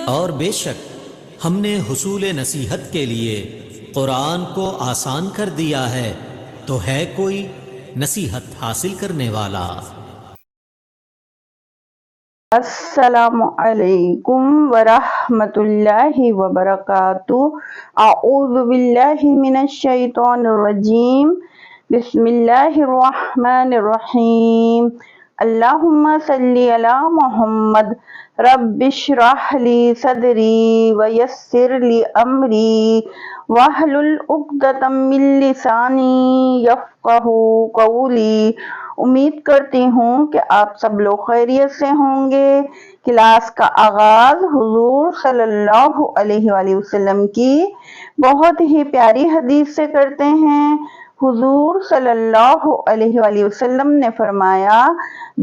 اور بے شک ہم نے حصول نصیحت کے لیے قرآن کو آسان کر دیا ہے، تو ہے کوئی نصیحت حاصل کرنے والا؟ السلام علیکم ورحمۃ اللہ وبرکاتہ۔ اعوذ باللہ من الشیطان الرجیم، بسم اللہ الرحمن الرحیم۔ اللہم صلی علی محمد، رب اشرح لی صدری ویسر لی امری واحلل عقدۃ من لسانی یفقہوا قولی۔ امید کرتی ہوں کہ آپ سب لوگ خیریت سے ہوں گے۔ کلاس کا آغاز حضور صلی اللہ علیہ وآلہ وسلم کی بہت ہی پیاری حدیث سے کرتے ہیں۔ حضور صلی اللہ علیہ وآلہ وسلم نے فرمایا،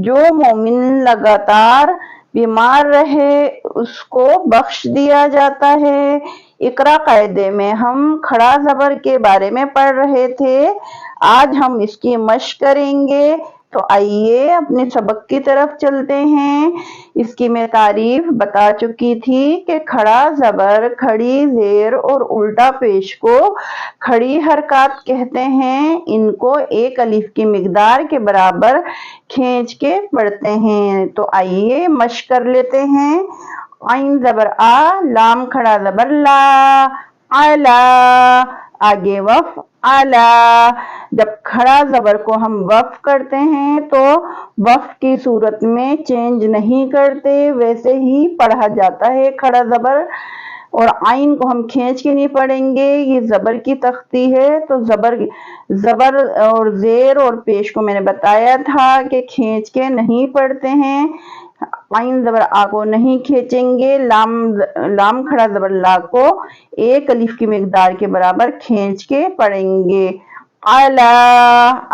جو مومن لگاتار بیمار رہے اس کو بخش دیا جاتا ہے۔ اقرا قاعدے میں ہم کھڑا زبر کے بارے میں پڑھ رہے تھے، آج ہم اس کی مشق کریں گے، تو آئیے اپنے سبق کی طرف چلتے ہیں۔ اس کی میں تعریف بتا چکی تھی کہ کھڑا زبر، کھڑی زیر اور الٹا پیش کو کھڑی حرکات کہتے ہیں۔ ان کو ایک الف کی مقدار کے برابر کھینچ کے پڑھتے ہیں، تو آئیے مشق کر لیتے ہیں۔ عین زبر آ، لام کھڑا زبر لا، اعلی، آگے وف اعلی۔ جب کھڑا زبر کو ہم وف کرتے ہیں تو وف کی صورت میں چینج نہیں کرتے، ویسے ہی پڑھا جاتا ہے کھڑا زبر۔ اور عین کو ہم کھینچ کے نہیں پڑھیں گے، یہ زبر کی تختی ہے، تو زبر اور زیر اور پیش کو میں نے بتایا تھا کہ کھینچ کے نہیں پڑھتے ہیں۔ عین زبر آ کو نہیں کھینچیں گے، لام کھڑا زبر لا کو ایک الف کی مقدار کے برابر کھینچ کے پڑھیں گے۔ اعلی،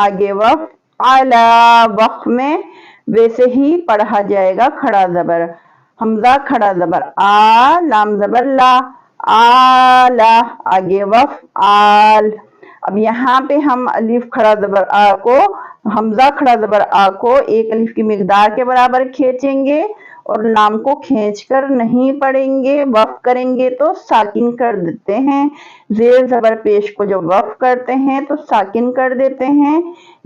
آگے وف اعلی، وقف میں ویسے ہی پڑھا جائے گا کھڑا زبر۔ حمزہ کھڑا زبر آ، لام زبر لا، آلہ، آگے وف آل۔ اب یہاں پہ ہم الف کھڑا زبر آ کو، حمزہ کھڑا زبر آ کو ایک الف کی مقدار کے برابر کھینچیں گے اور لام کو کھینچ کر نہیں پڑھیں گے، وقف کریں گے تو ساکن کر دیتے ہیں۔ زیر زبر پیش کو جب وقف کرتے ہیں تو ساکن کر دیتے ہیں۔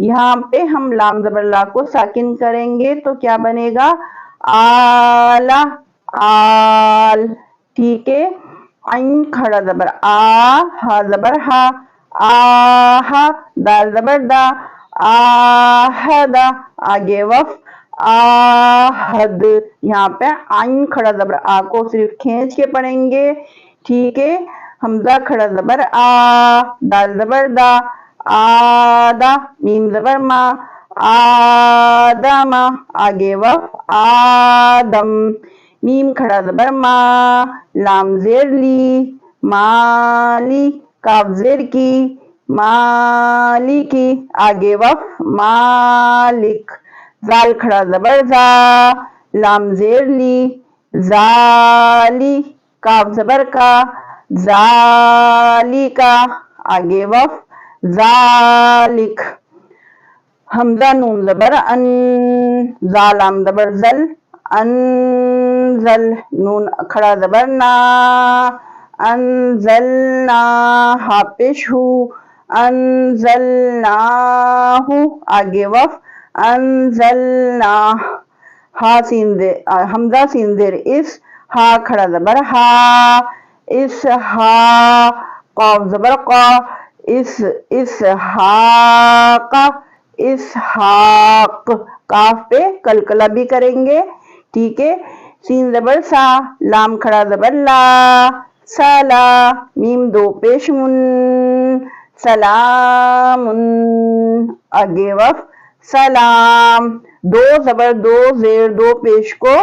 یہاں پہ ہم لام زبر لا کو ساکن کریں گے تو کیا بنے گا؟ آلہ، آل، ٹھیک ہے۔ عین کھڑا زبر آ، ہا زبر ہا، آہا، دال زبر دا، آہدا، آگے وف آہد۔ یہاں پہ عین کھڑا زبر آ کو صرف کھینچ کے پڑھیں گے، ٹھیک ہے۔ حمزہ کھڑا زبر آ، دال زبر دا، آدہ، میم زبر ما، آدم، آگے وف آدم۔ میم کھڑا زبر ما، لام زیر لی، مالی، کاف زیر کی، مالی کی، آگے وف مالک۔ زال کھڑا زبر زا، لام زیر لی، زالی، کاف زبر کا، زالی کا، آگے وف ذالک۔ حمزہ نون زبر ان، زا لام زبر زل، انزل، نون کھڑا زبر نا، انزلنا، ہا پیش ہو، انزلناہ، آگے وف انزلنا۔ حمزہ سین زیر اس، ہا کھڑا زبر ہا، اس ہا، قاف زبر قا، اسحاق، اسحاق، کاف پہ کلکلہ بھی کریں گے، ٹھیک ہے۔ سین زبر سا، لام کھڑا زبر لا، سالا، میم دو پیش من، سلام، آگے وف سلام۔ دو زبر دو زیر دو پیش کو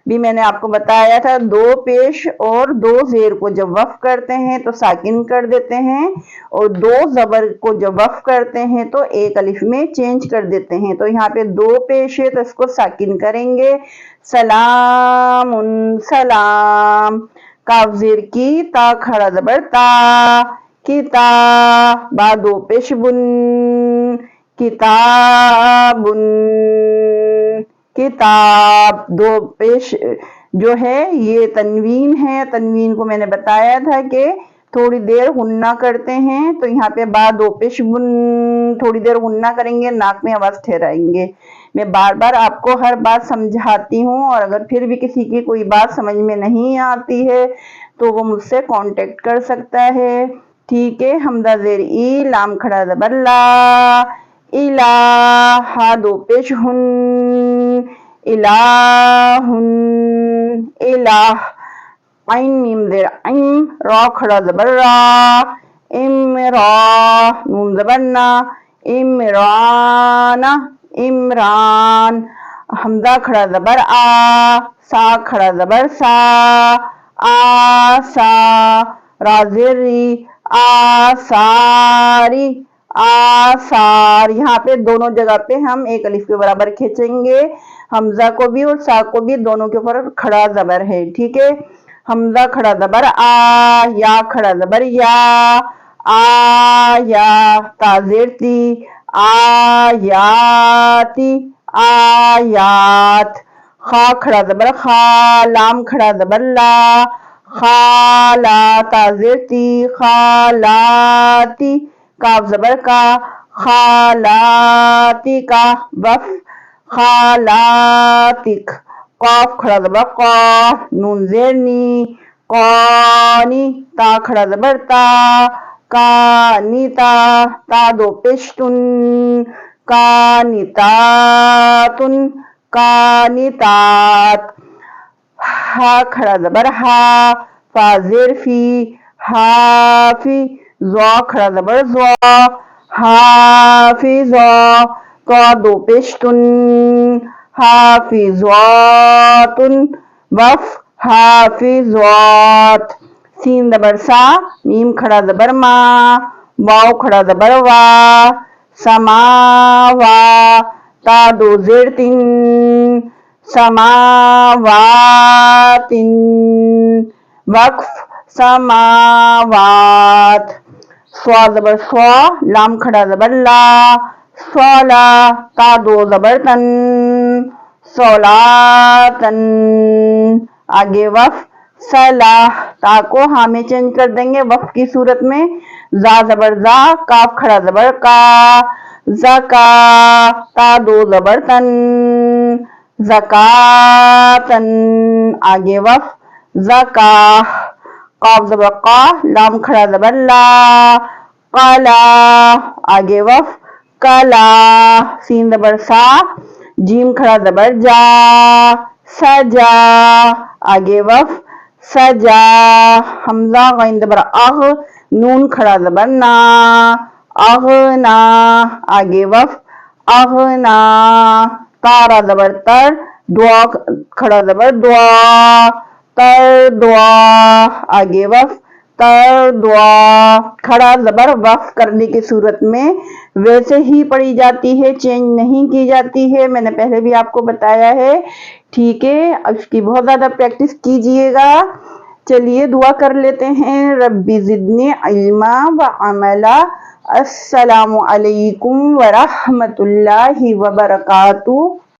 بھی میں نے آپ کو بتایا تھا، دو پیش اور دو زیر کو جب وقف کرتے ہیں تو ساکن کر دیتے ہیں، اور دو زبر کو جب وقف کرتے ہیں تو ایک الف میں چینج کر دیتے ہیں۔ تو یہاں پہ دو پیش ہے تو اس کو ساکن کریں گے، سلام، سلام۔ کاف زیر کی، تا کھڑا زبر تا، کتا، با دو پیش بن، کتاب، کتاب، دو پیش جو ہے یہ تنوین ہے. تنوین کو میں نے بتایا تھا کہ تھوڑی دیر غنہ کرتے ہیں تو یہاں پہ با دو پیش بن، تھوڑی دیر غنہ کریں گے، ناک میں آواز ٹھہرائیں گے. میں بار بار آپ کو ہر بات سمجھاتی ہوں، اور اگر پھر بھی کسی کی کوئی بات سمجھ میں نہیں آتی ہے تو وہ مجھ سے کانٹیکٹ کر سکتا ہے. ٹھیک ہے. حمزہ زیر ای، لام کھڑا زبر لا، الہ، ہا دو پیش ہن، الہن، الہ. عین میم زیر عین، را کھڑا زبر را، امرا، نون زبر نا، عمران، عمران. حمزہ کھڑا زبر آ، سا کھڑا زبر سا، آسا. را زیر ری، آساری، آثار. یہاں پہ دونوں جگہ پہ ہم ایک الف کے برابر کھینچیں گے. حمزہ کو بھی اور سا کو بھی دونوں کے اوپر کھڑا زبر ہے. ٹھیک ہے. حمزہ کھڑا زبر آ، یا کھڑا زبر یا، آیا. تا زیر تی، آیاتی، آیات. خا کھڑا زبر خا، لام کھڑا زبر لا، خالا. تا زیر تی، خالاتی. کاف زبر کا، خالاتی کا. وف، خالاتک. قاف کھڑا زبر قا، نون زیر نی، قانی. تا کھڑا زبر تا، کانیتا. تا دو پیش تن، کانیتاتن، کانیتات. ہا کھڑا زبر ہا، فا زیر فی، حافی. زوا کھڑا زبر زوا، حافظا. تو دو پیش تن، حافظاتن. وف، حافظات. سین زبر سا، میم کھڑا زبر ما، واو کھڑا زبر وا، سماوا. تا دو زیر تن، سماواتن. وقف، سماوات. سوا زبر سوا، لام کھڑا زبر لا، سولا. تا دو زبر تن، سولاتن. آگے وف، صلاح. تا کو ہاں میں چینج کر دیں گے وف کی صورت میں. زا زبر زا، کاف کھڑا زبر کا، زکا. تا دو زبر تن، زکاتن. آگے وف، زکاہ. قاف زبر قا، لام کھڑا زبر لا، قلا. آگے وف، کلا. سین زبر سا، جیم کھڑا زبر جا، سجا. آگے وف، سجا. حمزہ غین زبر اغ، نون کھڑا زبر نا، اغنا. آگے وف، اغنا. تارا زبر تر، دعا کھڑا زبر دعا، تر دعا. آگے وف، تر دعا. کھڑا زبر وف کرنے کی صورت میں ویسے ہی پڑھی جاتی ہے، چینج نہیں کی جاتی ہے. میں نے پہلے بھی آپ کو بتایا ہے. ٹھیک ہے. اس کی بہت زیادہ پریکٹس کیجئے گا. چلیے دعا کر لیتے ہیں. ربی زدنی علما وعملا. السلام علیکم ورحمۃ اللہ وبرکاتہ.